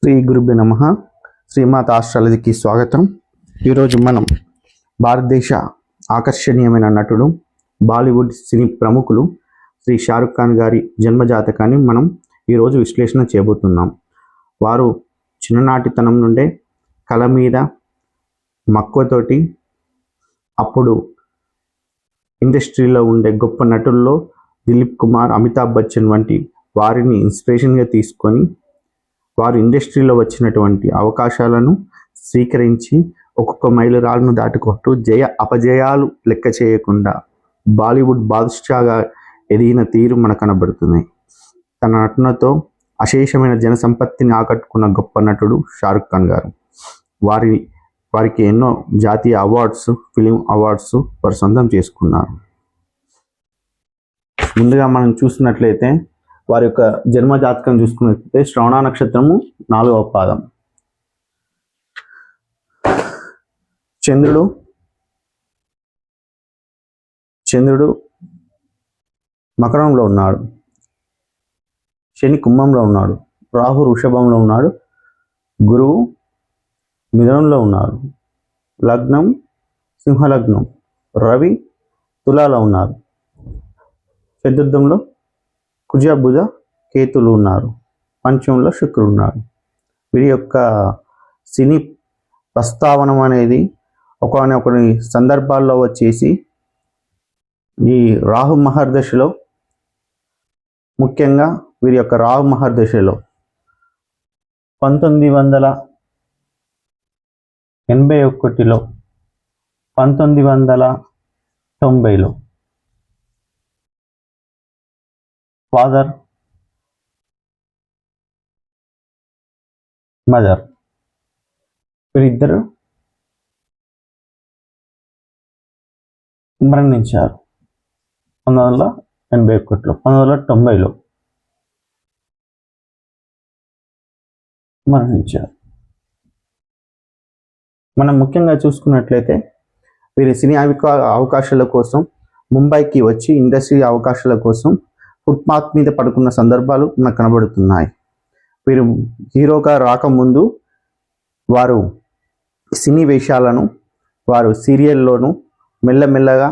శ్రీ గురుభ్యో నమః. శ్రీమాత ఆస్ట్రాలజీకి స్వాగతం. ఈరోజు మనం భారతదేశ ఆకర్షణీయమైన నటుడు, బాలీవుడ్ సినీ ప్రముఖులు శ్రీ షారుఖ్ ఖాన్ గారి జన్మజాతకాన్ని మనం ఈరోజు విశ్లేషణ చేయబోతున్నాం. వారు చిన్ననాటితనం నుండే కళ మీద మక్కువతోటి అప్పుడు ఇండస్ట్రీలో ఉండే గొప్ప నటుల్లో దిలీప్ కుమార్, అమితాబ్ బచ్చన్ వంటి వారిని ఇన్స్పిరేషన్గా తీసుకొని వారు ఇండస్ట్రీలో వచ్చినటువంటి అవకాశాలను స్వీకరించి ఒక్కొక్క మైలురాళ్ళను దాటుకుంటూ అపజయాలు లెక్క చేయకుండా బాలీవుడ్ బాద్షాగా ఎదిగిన తీరు మనకు కనబడుతున్నాయి. తన నటనతో అశేషమైన జనసంపత్తిని ఆకట్టుకున్న గొప్ప నటుడు షారుఖ్ ఖాన్ గారు. వారికి ఎన్నో జాతీయ అవార్డ్స్, ఫిలిం అవార్డ్స్ వారు సొంతం చేసుకున్నారు. ముందుగా మనం చూసినట్లయితే వారి యొక్క జన్మ జాతకం చూసుకున్నట్లయితే శ్రవణ నక్షత్రము 4వ పాదం. చంద్రుడు మకరంలో ఉన్నాడు, శని కుంభంలో ఉన్నాడు, రాహు వృషభంలో ఉన్నాడు, గురువు మిథునంలో ఉన్నాడు, లగ్నం సింహలగ్నం, రవి తులాలో ఉన్నారు, చతుర్థంలో కుజ బుధ కేతులు ఉన్నారు, పంచమంలో శుక్రుడు ఉన్నాడు. వీరి యొక్క సినీ ప్రస్తావన అనేది ఒకనొకరి సందర్భాల్లో వచ్చేసి ఈ రాహు మహర్దశలో, ముఖ్యంగా వీరి యొక్క రాహు మహర్దశలో 1981లో 1990లో ఫాదర్ మదర్ వీరిద్దరు మరణించారు. 1981లో 1990లో మరణించారు. మనం ముఖ్యంగా చూసుకున్నట్లయితే వీరి సినీ అవకాశాల కోసం ముంబైకి వచ్చి ఇండస్ట్రీ అవకాశాల కోసం ఫుట్పాత్ మీద పడుకున్న సందర్భాలు మనకు కనబడుతున్నాయి. వీరు హీరోగా రాకముందు వారు సినీ వేషాలను వారు సీరియల్లోనూ మెల్లమెల్లగా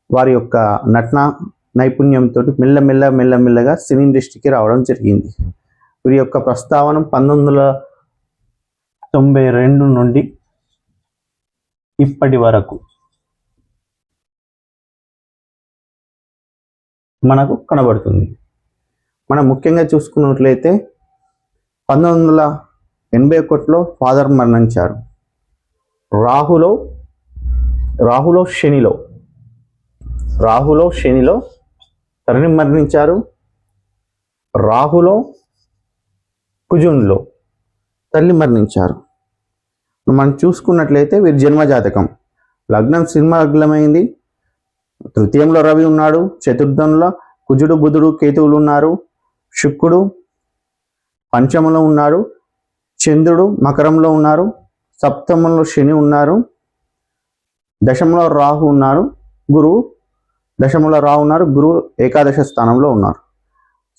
వారి యొక్క నటన నైపుణ్యంతో మెల్లమెల్లగా సినీ ఇండస్ట్రీకి రావడం జరిగింది. వీరి యొక్క ప్రస్తావన 1992 నుండి ఇప్పటి వరకు మనకు కనబడుతుంది. మనం ముఖ్యంగా చూసుకున్నట్లయితే 1981లో ఫాదర్ మరణించారు. రాహులో శనిలో తండ్రి మరణించారు. రాహులో కుజునిలో తల్లి మరణించారు. మనం చూసుకున్నట్లయితే వీరి జన్మజాతకం లగ్నం సింహ లగ్నమైంది. తృతీయంలో రవి ఉన్నాడు, చతుర్థంలో కుజుడు బుధుడు కేతువులు ఉన్నారు, శుక్రుడు పంచమంలో ఉన్నారు, చంద్రుడు మకరంలో ఉన్నారు, సప్తమంలో శని ఉన్నారు, దశమంలో రాహు ఉన్నారు, గురువు ఏకాదశ స్థానంలో ఉన్నారు.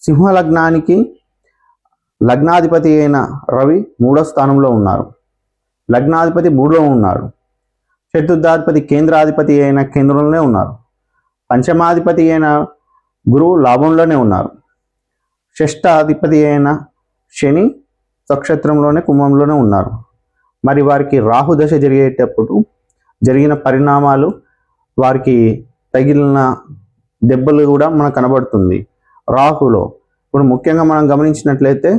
సింహ లగ్నానికి లగ్నాధిపతి అయిన రవి 3వ స్థానంలో ఉన్నారు, లగ్నాధిపతి 3లో ఉన్నారు, చతుర్థాధిపతి కేంద్రాధిపతి అయిన కేంద్రంలోనే ఉన్నారు, పంచమాధిపతి అయిన గురువు లాభంలోనే ఉన్నారు, షష్ఠాధిపతి అయిన శని నక్షత్రంలోనే కుంభంలోనే ఉన్నారు. మరి వారికి రాహు దశ జరిగేటప్పుడు జరిగిన పరిణామాలు, వారికి తగిలిన దెబ్బలు కూడా మనకు కనబడుతుంది. రాహులో ఇప్పుడు ముఖ్యంగా మనం గమనించినట్లయితే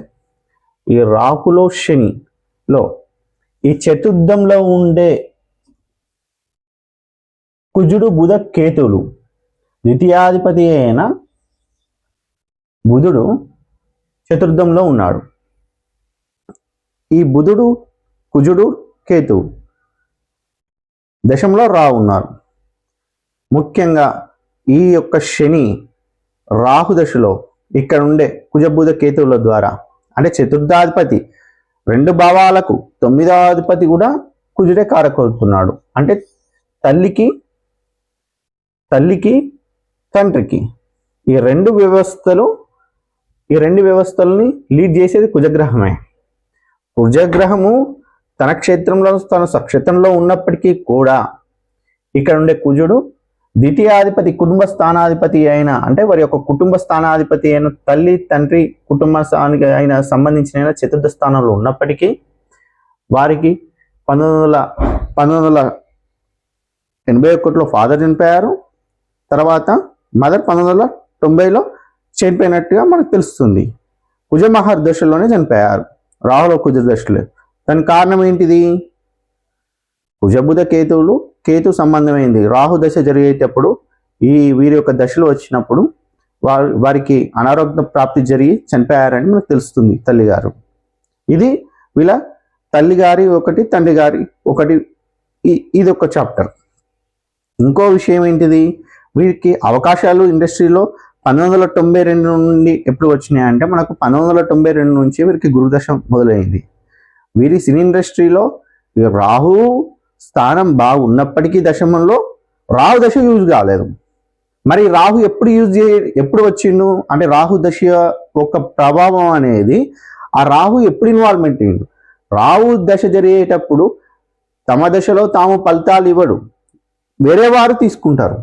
ఈ రాహులో శనిలో ఈ చతుర్థంలో ఉండే కుజుడు బుధ కేతువులు, ద్వితీయాధిపతి అయిన బుధుడు చతుర్థంలో ఉన్నాడు. ఈ బుధుడు కుజుడు కేతువు దశంలో రాహు ఉన్నారు. ముఖ్యంగా ఈ యొక్క శని రాహు దశలో ఇక్కడ ఉండే కుజబుధ కేతువుల ద్వారా, అంటే చతుర్థాధిపతి 2 భావాలకు 9వ అధిపతి కూడా కుజుడే కారకవుతున్నాడు. అంటే తల్లికి తండ్రికి ఈ రెండు వ్యవస్థలని లీడ్ చేసేది కుజగ్రహమే. కుజగ్రహము తన క్షేత్రంలో తన స్వక్షేత్రంలో ఉన్నప్పటికీ కూడా ఇక్కడ ఉండే కుజుడు ద్వితీయాధిపతి కుటుంబ స్థానాధిపతి అయిన అంటే వారి యొక్క కుటుంబ స్థానాధిపతి అయిన తల్లి తండ్రి కుటుంబ స్థానానికి అయిన సంబంధించిన చతుర్థ స్థానంలో ఉన్నప్పటికీ వారికి 1981లో ఫాదర్ చనిపోయారు. తర్వాత మదర్ 1990లో చనిపోయినట్టుగా మనకు తెలుస్తుంది. కుజ మహర్దశలోనే చనిపోయారు, రాహుల కుజ దశలో. దానికి కారణం ఏంటిది? కుజబుధ కేతువులు కేతు సంబంధమైంది. రాహు దశ జరిగేటప్పుడు వీరి యొక్క దశలు వచ్చినప్పుడు వారికి అనారోగ్య ప్రాప్తి జరిగి చనిపోయారని మనకు తెలుస్తుంది తల్లిగారు. ఇది వీళ్ళ తల్లిగారి ఒకటి, తండ్రి గారి ఒకటి. ఇది ఒక చాప్టర్. ఇంకో విషయం ఏంటిది? వీరికి అవకాశాలు ఇండస్ట్రీలో 1992 నుండి ఎప్పుడు వచ్చినాయంటే మనకు 1992 నుంచి వీరికి గురుదశ మొదలైంది. వీరి సినీ ఇండస్ట్రీలో రాహు స్థానం బాగున్నప్పటికీ దశమంలో రాహు దశ యూజ్ కాలేదు. మరి రాహు ఎప్పుడు వచ్చిండు అంటే రాహు దశ ఒక ప్రభావం అనేది ఆ రాహు ఎప్పుడు ఇన్వాల్వ్మెంట్ అయ్యిండు? రాహు దశ జరిగేటప్పుడు తమ దశలో తాము ఫలితాలు ఇవ్వడు, వేరే వారు తీసుకుంటారు.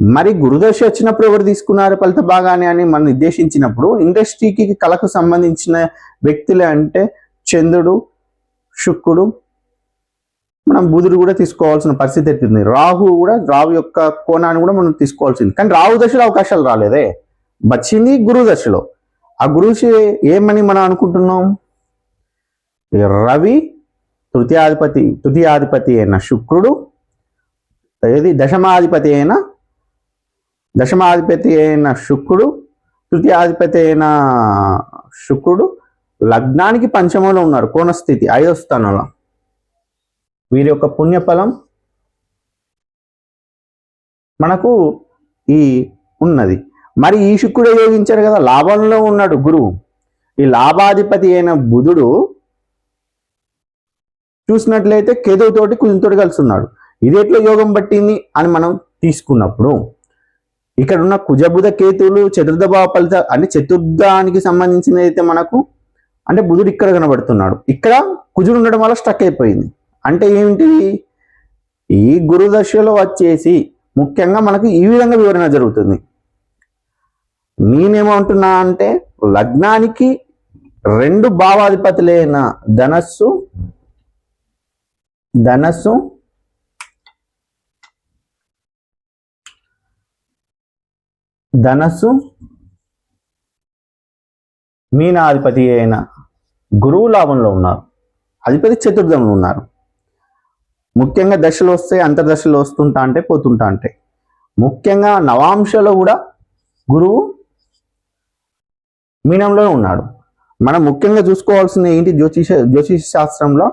మరి గురుదశ వచ్చినప్పుడు ఎవరు తీసుకున్నారు ఫలిత భాగాన్ని అని మనం నిర్దేశించినప్పుడు ఇండస్ట్రీకి కళకు సంబంధించిన వ్యక్తులే అంటే చంద్రుడు, శుక్రుడు, మనం బుధుడు కూడా తీసుకోవాల్సిన పరిస్థితి అవుతుంది. రాహు యొక్క కోణాన్ని కూడా మనం తీసుకోవాల్సింది. కానీ రాహు దశలో అవకాశాలు రాలేదే, వచ్చింది గురు దశలో. ఆ గురువు ఏమని మనం అనుకుంటున్నాం? రవి తృతీయాధిపతి అయిన శుక్రుడు, ఏది దశమాధిపతి అయిన శుక్రుడు, తృతీయాధిపతి అయిన శుక్రుడు లగ్నానికి పంచమంలో ఉన్నారు, కోణస్థితి 5వ స్థానంలో. వీరి యొక్క పుణ్యఫలం మనకు ఉన్నది. మరి ఈ శుక్రుడు యోగించారు కదా, లాభంలో ఉన్నాడు గురువు. ఈ లాభాధిపతి అయిన బుధుడు చూసినట్లయితే కేతువుతోటి కుజునితోటి కలిసి ఉన్నాడు. ఇది ఎట్లా యోగం పట్టింది అని మనం తీసుకున్నప్పుడు ఇక్కడ ఉన్న కుజబుధ కేతువులు చతుర్థ భావ ఫలిత అంటే చతుర్థానికి సంబంధించినది అయితే మనకు అంటే బుధుడు ఇక్కడ కనబడుతున్నాడు, ఇక్కడ కుజుడు ఉండడం వల్ల స్టక్ అయిపోయింది. అంటే ఏమిటిది? ఈ గురుదశలో వచ్చేసి ముఖ్యంగా మనకు ఈ విధంగా వివరణ జరుగుతుంది. నేనేమంటున్నా అంటే లగ్నానికి 2 భావాధిపతులైన ధనస్సు మీనాధిపతి అయిన గురువు లాభంలో ఉన్నారు, అధిపతి చతుర్థంలో ఉన్నారు. ముఖ్యంగా దశలు వస్తాయి, అంతర్దశలు వస్తుంటా అంటే పోతుంటా అంటే ముఖ్యంగా నవాంశలో కూడా గురువు మీనంలో ఉన్నాడు. మనం ముఖ్యంగా చూసుకోవాల్సిన ఏంటి? జ్యోతిష శాస్త్రంలో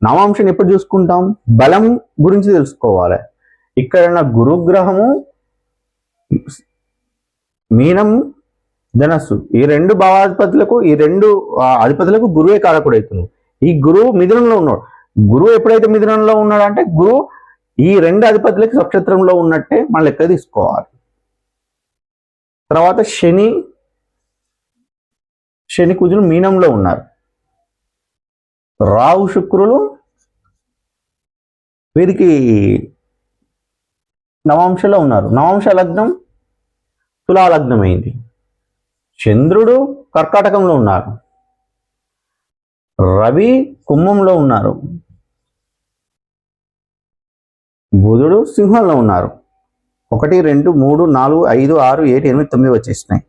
నవాంశని ఎప్పుడు చూసుకుంటాం? బలం గురించి తెలుసుకోవాలి. ఇక్కడ గురుగ్రహము మీనం ధనస్సు ఈ 2 భావాధిపతులకు ఈ 2 అధిపతులకు గురువే కారకుడు అవుతుంది. ఈ గురువు మిథునంలో ఉన్నాడు. గురువు ఎప్పుడైతే మిథునంలో ఉన్నాడు అంటే గురువు ఈ 2 అధిపతులకి నక్షత్రంలో ఉన్నట్టే మన లెక్క తీసుకోవాలి. తర్వాత శని కుజులు మీనంలో ఉన్నారు. రాహు శుక్రులు వీరికి నవాంశలో ఉన్నారు. నవాంశ లగ్నం తులా లగ్నం అయింది. చంద్రుడు కర్కాటకంలో ఉన్నారు, రవి కుంభంలో ఉన్నారు, బుధుడు సింహంలో ఉన్నారు. 1 2 3 4 5 6 7 8 9 వచ్చేసినాయి.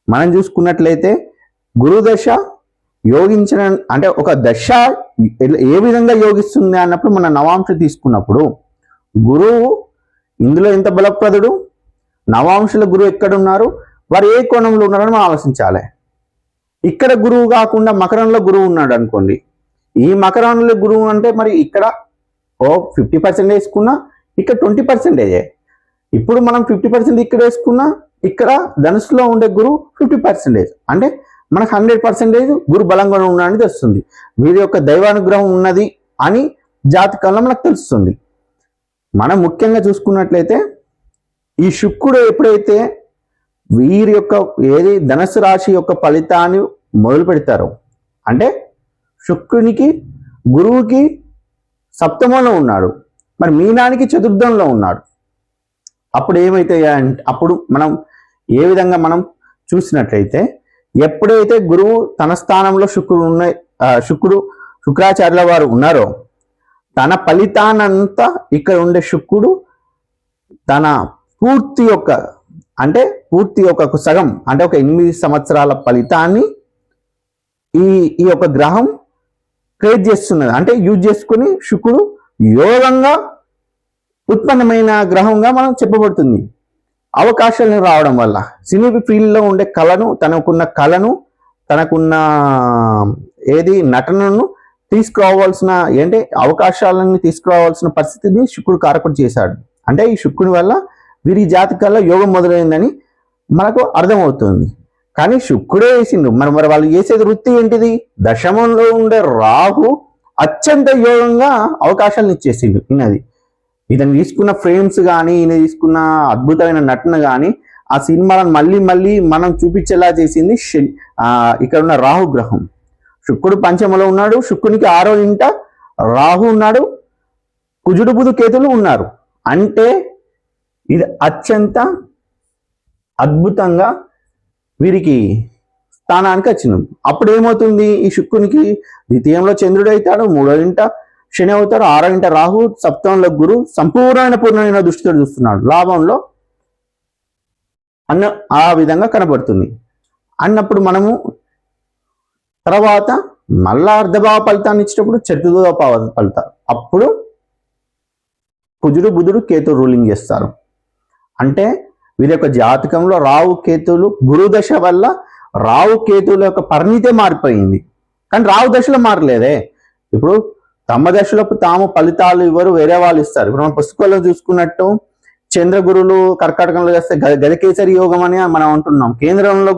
మనం చూసుకున్నట్లయితే గురుదశ యోగించిన అంటే ఒక దశ ఏ విధంగా యోగిస్తుంది అన్నప్పుడు మన నవాంశ తీసుకున్నప్పుడు గురువు ఇందులో ఎంత బలప్రదుడు, నవాంశల గురువు ఎక్కడున్నారు, వారు ఏ కోణంలో ఉన్నారని మనం ఆలోచించాలి. ఇక్కడ గురువు కాకుండా మకరంలో గురువు ఉన్నాడు అనుకోండి, ఈ మకరంలో గురువు అంటే మరి ఇక్కడ 50% వేసుకున్నా ఇక్కడ 20%. ఇప్పుడు మనం 50% ఇక్కడ వేసుకున్నా ఇక్కడ ధనుసులో ఉండే గురువు 50%, అంటే మనకు 100% గురు బలంగా ఉన్నాడని తెలుస్తుంది. వీరి యొక్క దైవానుగ్రహం ఉన్నది అని జాతకంలో మనకు తెలుస్తుంది. మనం ముఖ్యంగా చూసుకున్నట్లయితే ఈ శుక్రుడు ఎప్పుడైతే వీరి యొక్క ధనుసు రాశి యొక్క ఫలితాన్ని మొదలు పెడతారో అంటే శుక్రునికి గురువుకి సప్తమంలో ఉన్నాడు, మరి మీనానికి చతుర్థంలో ఉన్నాడు. అప్పుడు ఏమైతాయి అంటే అప్పుడు మనం ఏ విధంగా మనం చూసినట్లయితే ఎప్పుడైతే గురువు తన స్థానంలో శుక్రాచార్యుల వారు ఉన్నారో తన ఫలితానంతా ఇక్కడ ఉండే శుక్రుడు తన పూర్తి యొక్క సగం అంటే ఒక 8 సంవత్సరాల ఫలితాన్ని ఈ యొక్క గ్రహం క్రియేట్ చేస్తున్నది. అంటే యూజ్ చేసుకుని శుక్రుడు యోగంగా ఉత్పన్నమైన గ్రహంగా మనం చెప్పబడుతుంది. అవకాశాలను రావడం వల్ల సినీ ఫీల్డ్లో ఉండే తనకున్న నటనను తీసుకురావాల్సిన అవకాశాలను తీసుకురావాల్సిన పరిస్థితిని శుక్రుడు కారకుడు చేశాడు. అంటే ఈ శుక్రుని వల్ల వీరి జాతకాల్లో యోగం మొదలైందని మనకు అర్థమవుతుంది. కానీ శుక్రుడే వేసిండు. మరి వాళ్ళు చేసేది వృత్తి ఏంటిది? దశమంలో ఉండే రాహు అత్యంత యోగంగా అవకాశాలను ఇచ్చేసిండు. ఇతను తీసుకున్న ఫ్రేమ్స్ కానీ ఈయన తీసుకున్న అద్భుతమైన నటన కానీ ఆ సినిమాలను మళ్ళీ మనం చూపించేలా చేసింది ఇక్కడ ఉన్న రాహు గ్రహం. శుక్రుడు పంచమలో ఉన్నాడు, శుక్రునికి 6వ ఇంట రాహు ఉన్నాడు, కుజుడు బుధు కేతులు ఉన్నారు. అంటే ఇది అత్యంత అద్భుతంగా వీరికి స్థానానికి వచ్చింది. అప్పుడు ఏమవుతుంది? ఈ శుక్రునికి ద్వితీయంలో చంద్రుడు అవుతాడు, 3వ ఇంట శని అవుతాడు, 6వ ఇంట రాహు, సప్తమంలో గురు పూర్ణమైన దృష్టితో చూస్తున్నాడు లాభంలో ఆ విధంగా కనబడుతుంది. అన్నప్పుడు మనము తర్వాత మళ్ళా అర్ధభావ ఫలితాన్ని ఇచ్చేటప్పుడు చతుర్థభావ ఫలితాలు అప్పుడు కుజుడు బుధుడు కేతు రూలింగ్ చేస్తారు. అంటే వీరి యొక్క జాతకంలో రాహు కేతువులు గురు దశ వల్ల రాహు కేతువుల యొక్క పరిణితే మారిపోయింది. కానీ రాహు దశలో మారలేదే. ఇప్పుడు తమ దశలకు తాము ఫలితాలు ఇవ్వరు, వేరే వాళ్ళు ఇస్తారు. ఇప్పుడు మనం పుస్తకాల్లో చూసుకున్నట్టు చంద్రగురులు కర్కాటకంలో చేస్తే గజకేసరి యోగం అని మనం అంటున్నాం. కేంద్రంలో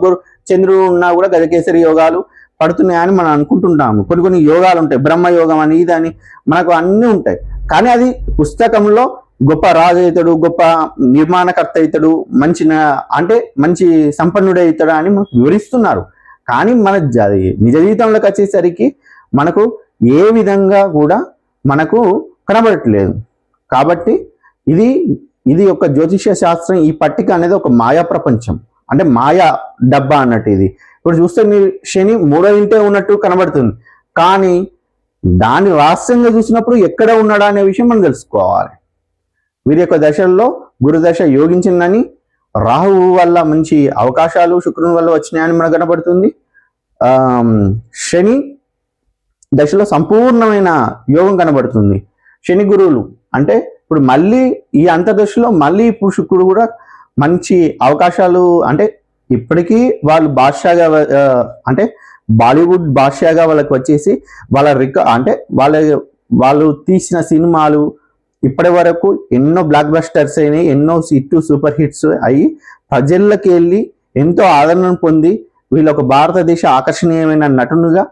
చంద్రుడు ఉన్నా కూడా గజకేసరి యోగాలు పడుతున్నాయని మనం అనుకుంటుంటాము. కొన్ని యోగాలు ఉంటాయి, బ్రహ్మ యోగం అని ఇదని మనకు అన్నీ ఉంటాయి. కానీ అది పుస్తకంలో గొప్ప రాజు అవుతాడు, గొప్ప నిర్మాణకర్త అవుతాడు, మంచి సంపన్నుడు అవుతాడు అని మనకు వివరిస్తున్నారు. కానీ మన నిజ జీవితంలోకి వచ్చేసరికి మనకు ఏ విధంగా కూడా మనకు కనబడట్లేదు. కాబట్టి ఇది ఒక జ్యోతిష్య శాస్త్రం. ఈ పట్టిక అనేది ఒక మాయా ప్రపంచం, అంటే మాయా డబ్బా అన్నట్టు. ఇది ఇప్పుడు చూస్తే మీరు శని 3వ ఇంటే ఉన్నట్టు కనబడుతుంది, కానీ దాన్ని రహస్యంగా చూసినప్పుడు ఎక్కడ ఉన్నాడా అనే విషయం మనం తెలుసుకోవాలి. వీరి యొక్క దశల్లో గురుదశ యోగించిందని, రాహువు వల్ల మంచి అవకాశాలు శుక్రుని వల్ల వచ్చినాయని మనకు కనబడుతుంది. శని దశలో సంపూర్ణమైన యోగం కనబడుతుంది. శని గురువులు అంటే ఇప్పుడు మళ్ళీ ఈ అంతర్దశలో మళ్ళీ ఇప్పుడు శుక్రుడు కూడా మంచి అవకాశాలు, అంటే ఇప్పటికీ వాళ్ళు బాద్షాగా అంటే బాలీవుడ్ బాద్షాగా వాళ్ళకి వచ్చేసి వాళ్ళు తీసిన సినిమాలు ఇప్పటి వరకు ఎన్నో బ్లాక్ బస్టర్స్ అయినాయి, ఎన్నో సూపర్ హిట్స్ అయ్యి ప్రజల్లోకి వెళ్ళి ఎంతో ఆదరణ పొంది వీళ్ళు ఒక భారతదేశ ఆకర్షణీయమైన నటునుగా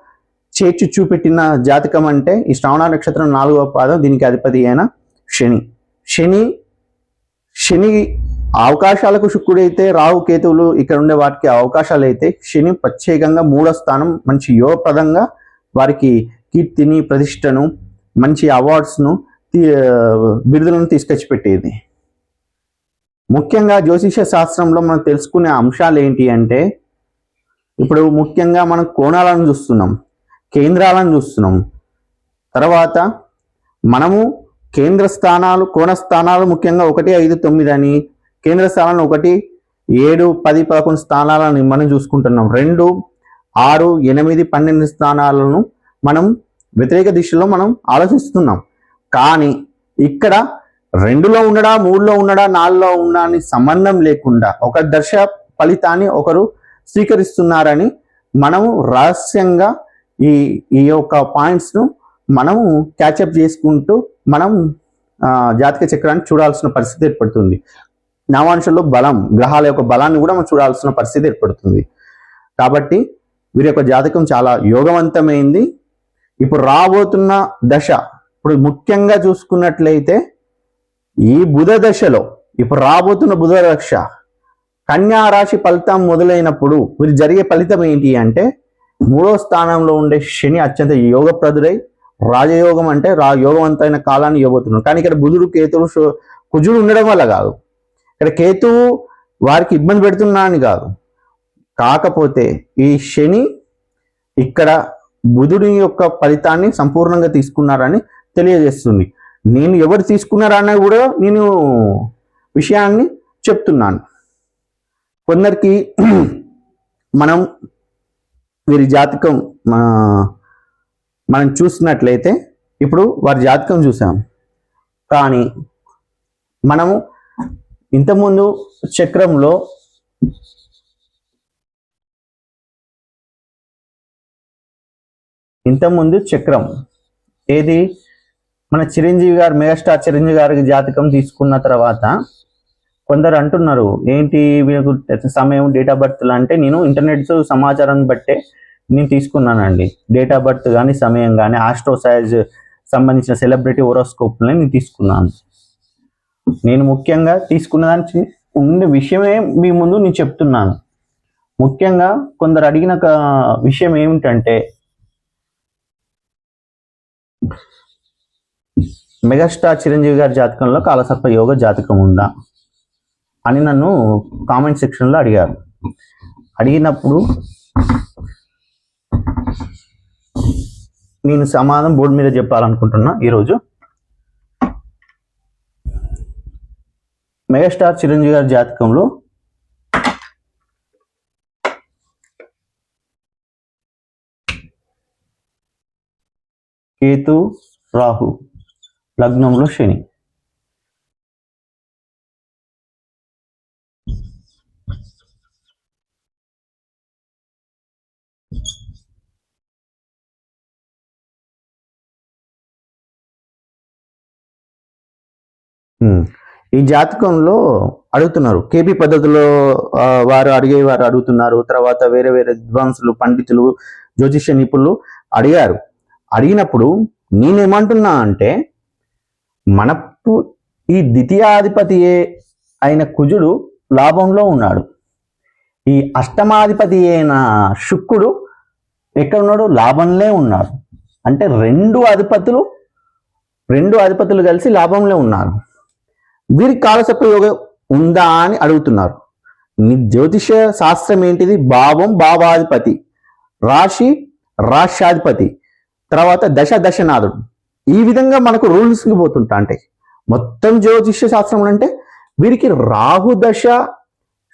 చేర్చి చూపెట్టిన జాతకం అంటే ఈ శ్రవణ నక్షత్రం 4వ పాదం. దీనికి అధిపతి అయిన శని అవకాశాలకు శుక్రుడైతే రాహు కేతువులు ఇక్కడ ఉండే వాటికి అవకాశాలు అయితే శని ప్రత్యేకంగా 3వ స్థానం మంచి యోగప్రదంగా వారికి కీర్తిని ప్రతిష్టను మంచి అవార్డ్స్ను బిరుదులను తీసుకొచ్చి పెట్టేది. ముఖ్యంగా జ్యోతిష శాస్త్రంలో మనం తెలుసుకునే అంశాలు ఏంటి అంటే ఇప్పుడు ముఖ్యంగా మనం కోణాలను చూస్తున్నాం, కేంద్రాలను చూస్తున్నాం. తర్వాత మనము కేంద్ర స్థానాలు కోణ స్థానాలు ముఖ్యంగా 1, 5, 9 అని, కేంద్ర స్థానాలను 1, 7, 10, 11 స్థానాలను మనం చూసుకుంటున్నాం. 2, 6, 8, 12 స్థానాలను మనం వ్యతిరేక దిశలో మనం ఆలోచిస్తున్నాం. కానీ ఇక్కడ 2లో ఉండడా, 3లో ఉండడా, 4లో ఉండడా అని సంబంధం లేకుండా ఒక దశ ఫలితాన్ని ఒకరు స్వీకరిస్తున్నారని మనము రహస్యంగా ఈ యొక్క పాయింట్స్ను మనము క్యాచప్ చేసుకుంటూ మనం జాతక చక్రాన్ని చూడాల్సిన పరిస్థితి ఏర్పడుతుంది. నవాంశంలో బలం, గ్రహాల యొక్క బలాన్ని కూడా మనం చూడాల్సిన పరిస్థితి ఏర్పడుతుంది. కాబట్టి వీరి యొక్క జాతకం చాలా యోగవంతమైంది. ఇప్పుడు రాబోతున్న దశ, ఇప్పుడు ముఖ్యంగా చూసుకున్నట్లయితే ఈ బుధ దశలో ఇప్పుడు రాబోతున్న బుధ దశ కన్యా రాశి ఫలితం మొదలైనప్పుడు వీరు జరిగే ఫలితం ఏంటి అంటే మూడో స్థానంలో ఉండే శని అత్యంత యోగప్రదుడై రాజయోగం అంటే యోగవంతమైన కాలాన్ని ఇవ్వబోతున్నాడు. కానీ ఇక్కడ బుధుడు కేతువు కుజుడు ఉండడం వల్ల కాదు, ఇక్కడ కేతువు వారికి ఇబ్బంది పెడుతున్నా అని కాదు, కాకపోతే ఈ శని ఇక్కడ బుధుడి యొక్క ఫలితాన్ని సంపూర్ణంగా తీసుకున్నారని తెలియజేస్తుంది. నేను ఎవరు తీసుకున్నారన్న కూడా నేను విషయాన్ని చెప్తున్నాను. కొందరికి మనం వీరి జాతకం మనం చూసినట్లయితే ఇప్పుడు వారి జాతకం చూసాం, కానీ మనము ఇంతకుముందు చక్రంలో చక్రం ఏది మన చిరంజీవి గారు, మెగాస్టార్ చిరంజీవి గారికి జాతకం తీసుకున్న తర్వాత కొందరు అంటున్నారు ఏంటి వీళ్ళకు సమయం డేట్ ఆఫ్ బర్త్ అంటే నేను ఇంటర్నెట్ సమాచారం బట్టే నేను తీసుకున్నానండి. డేట్ ఆఫ్ బర్త్ కానీ సమయం కానీ ఆస్ట్రోసైజ్ సంబంధించిన సెలబ్రిటీ హోరోస్కోప్ని నేను తీసుకున్నాను. నేను ముఖ్యంగా తీసుకున్న దానికి ఉండే విషయమే మీ ముందు నేను చెప్తున్నాను. ముఖ్యంగా కొందరు అడిగిన విషయం ఏమిటంటే మెగాస్టార్ చిరంజీవి గారి జాతకంలో కాలసర్ప యోగ జాతకం ఉందా అని నన్ను కామెంట్ సెక్షన్లో అడిగారు. అడిగినప్పుడు నేను సమాధానం బోర్డు మీద చెప్పాలనుకుంటున్నా. ఈరోజు మెగాస్టార్ చిరంజీవి గారి జాతకంలో కేతు రాహు లగ్నంలో శని, ఈ జాతకంలో అడుగుతున్నారు. కేపీ పద్ధతిలో వారు అడుగుతున్నారు. తర్వాత వేరే వేరే విద్వాంసులు, పండితులు, జ్యోతిష్య నిపుణులు అడిగారు. అడిగినప్పుడు నేనేమంటున్నా అంటే మనకు ఈ ద్వితీయాధిపతి అయిన కుజుడు లాభంలో ఉన్నాడు. ఈ అష్టమాధిపతి అయిన శుక్రుడు ఎక్కడ ఉన్నాడు? లాభంలో ఉన్నాడు. అంటే రెండు అధిపతులు కలిసి లాభంలో ఉన్నారు. వీరికి కాలసర్ప యోగం ఉందా అని అడుగుతున్నారు. జ్యోతిష శాస్త్రం ఏంటిది? భావం భావాధిపతి, రాశి రాష్ట్రాధిపతి, తర్వాత దశనాథుడు. ఈ విధంగా మనకు రూల్స్ పోతుంటా అంటే మొత్తం జ్యోతిష శాస్త్రం అంటే వీరికి రాహు దశ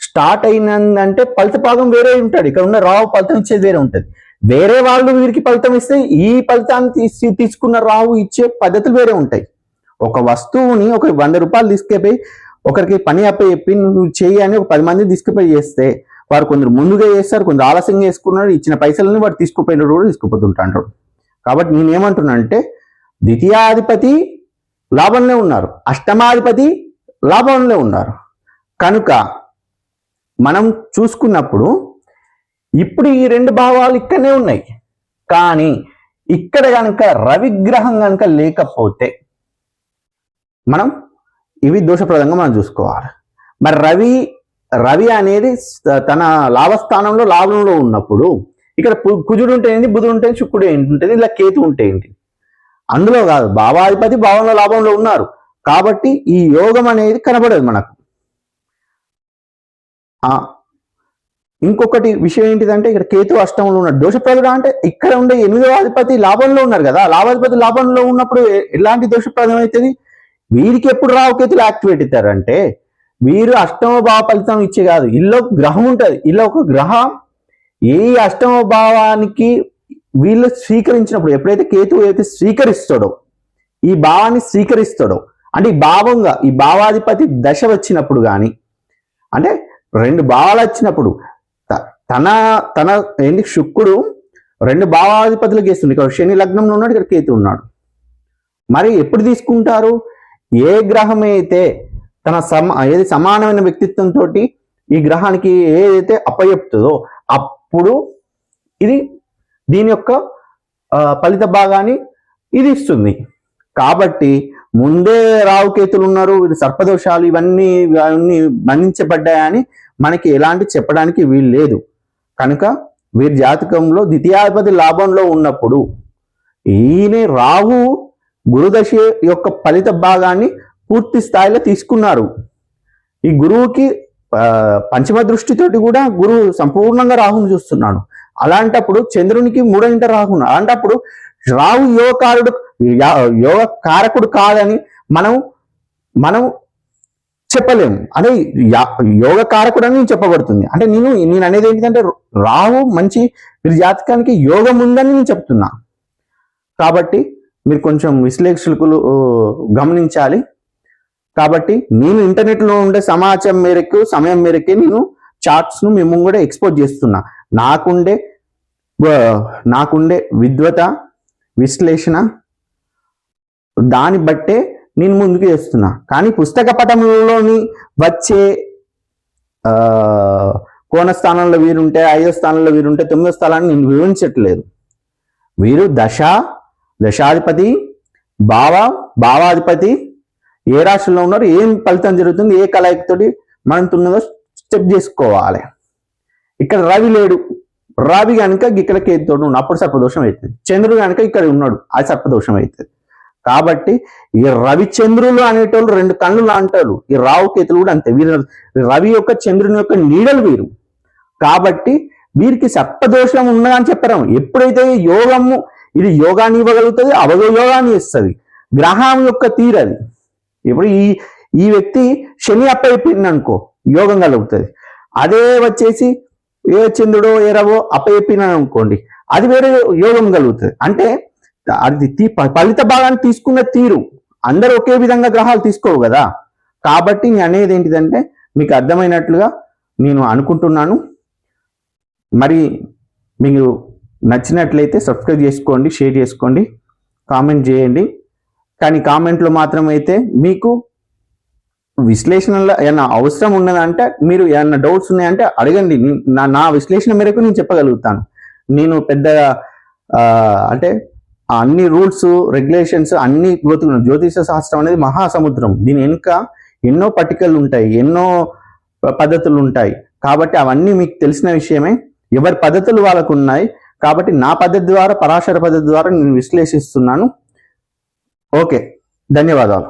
స్టార్ట్ అయినందంటే ఫలిత భాగం వేరే ఉంటాడు. ఇక్కడ ఉన్న రాహు ఫలితం ఇచ్చేది వేరే ఉంటుంది. వేరే వాళ్ళు వీరికి ఫలితం ఇస్తే ఈ ఫలితాన్ని తీసుకున్న రాహు ఇచ్చే పద్ధతులు వేరే ఉంటాయి. ఒక వస్తువుని ఒక 100 రూపాయలు తీసుకుపోయి ఒకరికి పని చెప్పి నువ్వు చెయ్యి అని ఒక 10 మందిని తీసుకుపోయి చేస్తే వారు కొందరు ముందుగా చేస్తారు, కొందరు ఆలస్యంగా చేసుకున్నారు. ఇచ్చిన పైసలని వాడు తీసుకుపోయినాడు కూడా తీసుకుపోతుంటాడు. కాబట్టి నేనేమంటున్నా అంటే ద్వితీయాధిపతి లాభంలో ఉన్నారు, అష్టమాధిపతి లాభంలో ఉన్నారు. కనుక మనం చూసుకున్నప్పుడు ఇప్పుడు ఈ రెండు భావాలు ఇక్కడనే ఉన్నాయి. కానీ ఇక్కడ కనుక రవిగ్రహం కనుక లేకపోతే మనం ఇవి దోషప్రదంగా మనం చూసుకోవాలి. మరి రవి అనేది తన లాభస్థానంలో లాభంలో ఉన్నప్పుడు ఇక్కడ కుజుడు ఉంటే ఏంటి, బుధుడు ఉంటే శుక్రుడు ఏంటి, ఇలా కేతు ఉంటే ఏంటి, అందులో కాదు. భావాధిపతి భావంలో లాభంలో ఉన్నారు కాబట్టి ఈ యోగం అనేది కనబడదు మనకు. ఇంకొకటి విషయం ఏంటిదంటే ఇక్కడ కేతు అష్టంలో ఉన్నాడు. దోషప్రదుడు అంటే ఇక్కడ ఉండే 8వ అధిపతి లాభంలో ఉన్నారు కదా. లాభాధిపతి లాభంలో ఉన్నప్పుడు ఎలాంటి దోషప్రదం అవుతుంది? వీరికి ఎప్పుడు రావుకేతులు యాక్టివేట్ అవుతారంటే వీరు అష్టమ భావ ఫలితం ఇచ్చే కాదు. ఇల్లు గ్రహం ఉంటుంది. ఇలా ఒక గ్రహం ఏ అష్టమ భావానికి వీళ్ళు స్వీకరించినప్పుడు, ఎప్పుడైతే కేతువు అయితే స్వీకరిస్తాడో, ఈ భావాన్ని స్వీకరిస్తాడో అంటే ఈ భావాధిపతి దశ వచ్చినప్పుడు కానీ, అంటే 2 భావాలు వచ్చినప్పుడు తన ఏంటి శుక్రుడు 2 భావాధిపతులకు వేస్తుంది. ఇక్కడ శని లగ్నంలో ఉన్నాడు, ఇక్కడ కేతు ఉన్నాడు. మరి ఎప్పుడు తీసుకుంటారు? ఏ గ్రహం అయితే ఏది సమానమైన వ్యక్తిత్వంతో ఈ గ్రహానికి ఏదైతే అప్పచెప్తుందో అప్పుడు ఇది దీని యొక్క ఫలిత భాగాన్ని ఇది ఇస్తుంది. కాబట్టి ముందే రావుకేతులు ఉన్నారు, సర్పదోషాలు ఇవన్నీ బంధించబడ్డాయని మనకి ఎలాంటి చెప్పడానికి వీలు లేదు. కనుక వీరి జాతకంలో ద్వితీయాధిపతి లాభంలో ఉన్నప్పుడు ఈయన రాహు గురుదశ యొక్క ఫలిత భాగాన్ని పూర్తి స్థాయిలో తీసుకున్నారు. ఈ గురువుకి పంచమ దృష్టితోటి కూడా గురువు సంపూర్ణంగా రాహుని చూస్తున్నాడు. అలాంటప్పుడు చంద్రునికి 3వ ఇంట రాహు, అలాంటప్పుడు రాహు యోగ కారకుడు కాదని మనం చెప్పలేము. అదే యోగ కారకుడు అని చెప్పబడుతుంది. అంటే నేను అనేది ఏంటంటే రాహు మంచి మీరు జాతకానికి యోగం ఉందని నేను చెప్తున్నా. కాబట్టి మీరు కొంచెం విశ్లేషకులు గమనించాలి. కాబట్టి నేను ఇంటర్నెట్లో ఉండే సమాచారం మేరకు సమయం మేరకే నేను చార్ట్స్ను మేము కూడా ఎక్స్పోజ్ చేస్తున్నా. నాకుండే విద్వత విశ్లేషణ దాన్ని బట్టే నేను ముందుకు చేస్తున్నా. కానీ పుస్తక పటంలోని వచ్చే కోణ స్థానంలో వీరుంటే 5వ స్థానంలో వీరుంటే 9వ స్థానాన్ని నేను వివరించట్లేదు. వీరు దశాధిపతి భావాధిపతి ఏ రాశిలో ఉన్నారు, ఏం ఫలితం జరుగుతుంది, ఏ కలయికతోటి మనం తున్నదో చెక్ చేసుకోవాలి. ఇక్కడ రవి లేడు, రవి కనుక ఇక్కడ కేతుతోడు ఉన్నాడు, అప్పుడు సర్పదోషం అవుతుంది. చంద్రుడు కనుక ఇక్కడ ఉన్నాడు, అది సర్పదోషం అవుతుంది. కాబట్టి ఈ రవిచంద్రులు అనేటోళ్ళు 2 కళ్ళు అంటారు. ఈ రావు కేతులు కూడా అంతే. వీరు రవి యొక్క చంద్రుని యొక్క నీడలు వీరు. కాబట్టి వీరికి సర్పదోషం ఉన్నదని చెప్పారు. ఎప్పుడైతే యోగము ఇది యోగాన్ని ఇవ్వగలుగుతుంది, అవయోగాన్ని ఇస్తుంది. గ్రహం యొక్క తీరది. ఇప్పుడు ఈ వ్యక్తి శని అప్పయిపోయింది అనుకో, యోగం కలుగుతుంది. అదే వచ్చేసి ఏ చంద్రుడో ఏ రవో అప్పయిపోయినాను అనుకోండి, అది వేరే యోగం కలుగుతుంది. అంటే అది ఫలిత భాగాన్ని తీసుకున్న తీరు అందరూ ఒకే విధంగా గ్రహాలు తీసుకోవు కదా. కాబట్టి నేను అనేది ఏంటిదంటే మీకు అర్థమైనట్లుగా నేను అనుకుంటున్నాను. మరి మీకు నచ్చినట్లయితే సబ్స్క్రైబ్ చేసుకోండి, షేర్ చేసుకోండి, కామెంట్ చేయండి. కానీ కామెంట్లో మాత్రం అయితే మీకు విశ్లేషణలో ఏమైనా అవసరం ఉన్నదంటే, మీరు ఏమైనా డౌట్స్ ఉన్నాయంటే అడగండి. నా విశ్లేషణ మేరకు నేను చెప్పగలుగుతాను. నేను పెద్దగా అంటే అన్ని రూల్స్ రెగ్యులేషన్స్ అన్ని గోతుకున్నాను. జ్యోతిష శాస్త్రం అనేది మహాసముద్రం. దీని వెనుక ఎన్నో పట్టికలు ఉంటాయి, ఎన్నో పద్ధతులు ఉంటాయి. కాబట్టి అవన్నీ మీకు తెలిసిన విషయమే. ఎవరి పద్ధతులు వాళ్ళకు ఉన్నాయి. కాబట్టి నా పద్ధతి ద్వారా, పరాశర పద్ధతి ద్వారా నేను విశ్లేషిస్తున్నాను. ఓకే, ధన్యవాదాలు.